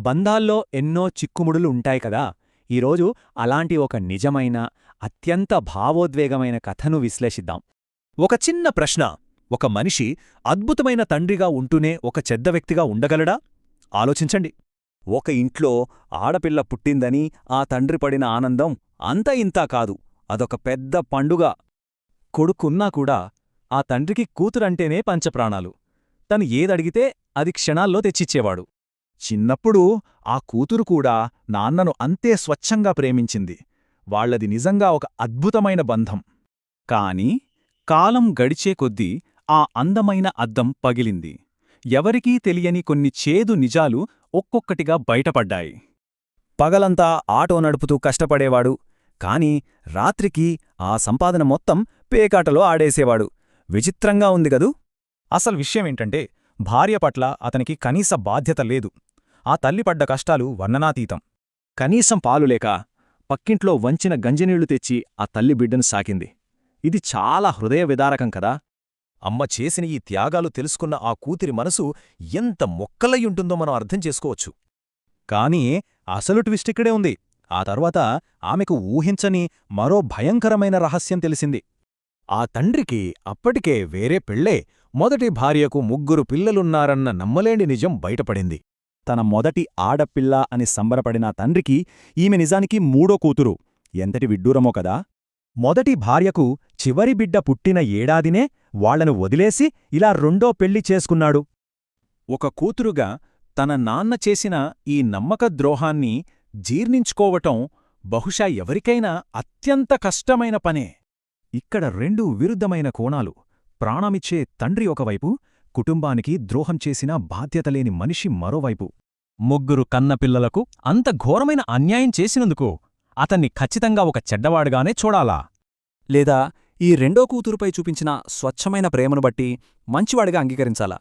బంధాల్లో ఎన్నో చిక్కుముడులు ఉంటాయి కదా. ఈరోజు అలాంటి ఒక నిజమైన, అత్యంత భావోద్వేగమైన కథను విశ్లేషిద్దాం. ఒక చిన్న ప్రశ్న. ఒక మనిషి అద్భుతమైన తండ్రిగా ఉంటూనే ఒక చెడ్డ వ్యక్తిగా ఉండగలడా? ఆలోచించండి. ఒక ఇంట్లో ఆడపిల్ల పుట్టిందని ఆ తండ్రి పడిన ఆనందం అంతా ఇంతా కాదు, అదొక పెద్ద పండుగ. కొడుకున్నా కూడా ఆ తండ్రికి కూతురంటేనే పంచప్రాణాలు. తను ఏదడిగితే అది క్షణాల్లో తెచ్చిచ్చేవాడు. చిన్నప్పుడు ఆ కూతురు కూడా నాన్నను అంతే స్వచ్ఛంగా ప్రేమించింది. వాళ్లది నిజంగా ఒక అద్భుతమైన బంధం. కాని కాలం గడిచే కొద్దీ ఆ అందమైన అద్దం పగిలింది. ఎవరికీ తెలియని కొన్ని చేదు నిజాలు ఒక్కొక్కటిగా బయటపడ్డాయి. పగలంతా ఆటో నడుపుతూ కష్టపడేవాడు, కాని రాత్రికి ఆ సంపాదన మొత్తం పేకాటలో ఆడేసేవాడు. విచిత్రంగా ఉంది గదూ. అసలు విషయమేంటంటే, భార్య పట్ల అతనికి కనీస బాధ్యత లేదు. ఆ తల్లి పడ్డ కష్టాలు వర్ణనాతీతం. కనీసం పాలులేక పక్కింట్లో వంచిన గంజినీళ్లు తెచ్చి ఆ తల్లి బిడ్డను సాకింది. ఇది చాలా హృదయ విదారకం కదా. అమ్మ చేసిన ఈ త్యాగాలు తెలుసుకున్న ఆ కూతురి మనసు ఎంత మొక్కలయ్యుంటుందో మనం అర్థం చేసుకోవచ్చు. కాని అసలు ట్విస్టిక్కడే ఉంది. ఆ తర్వాత ఆమెకు ఊహించని మరో భయంకరమైన రహస్యం తెలిసింది. ఆ తండ్రికి అప్పటికే వేరే పెళ్ళే మొదటి భార్యకు 3 పిల్లలున్నారన్న నమ్మలేని నిజం బయటపడింది. తన మొదటి ఆడపిల్ల అని సంబరపడిన తండ్రికి ఈమె నిజానికి 3వ కూతురు. ఎంతటి విడ్డూరమో కదా. మొదటి భార్యకు చివరి బిడ్డ పుట్టిన ఏడాదినే వాళ్లను వదిలేసి ఇలా 2వ పెళ్లి చేసుకున్నాడు. ఒక కూతురుగా తన నాన్న చేసిన ఈ నమ్మక ద్రోహాన్ని జీర్ణించుకోవటం బహుశా ఎవరికైనా అత్యంత కష్టమైన పనే. ఇక్కడ 2 విరుద్ధమైన కోణాలు. ప్రాణమిచ్చే తండ్రి ఒకవైపు, కుటుంబానికి ద్రోహం చేసిన బాధ్యతలేని మనిషి మరోవైపు. 3 కన్నపిల్లలకు అంత ఘోరమైన అన్యాయం చేసినందుకు అతన్ని ఖచ్చితంగా ఒక చెడ్డవాడుగానే చూడాలా? లేదా ఈ 2వ కూతురుపై చూపించిన స్వచ్ఛమైన ప్రేమను బట్టి మంచివాడిగా అంగీకరించాలా?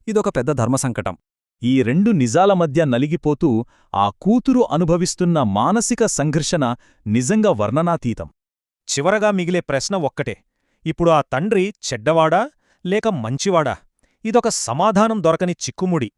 ఇదొక పెద్ద ధర్మసంకటం. ఈ 2 నిజాల మధ్య నలిగిపోతూ ఆ కూతురు అనుభవిస్తున్న మానసిక సంఘర్షణ నిజంగా వర్ణనాతీతం. చివరగా మిగిలే ప్రశ్న ఒక్కటే. ఇప్పుడు ఆ తండ్రి చెడ్డవాడా లేక మంచివాడా? ఇదొక సమాధానం దొరకని చిక్కుముడి.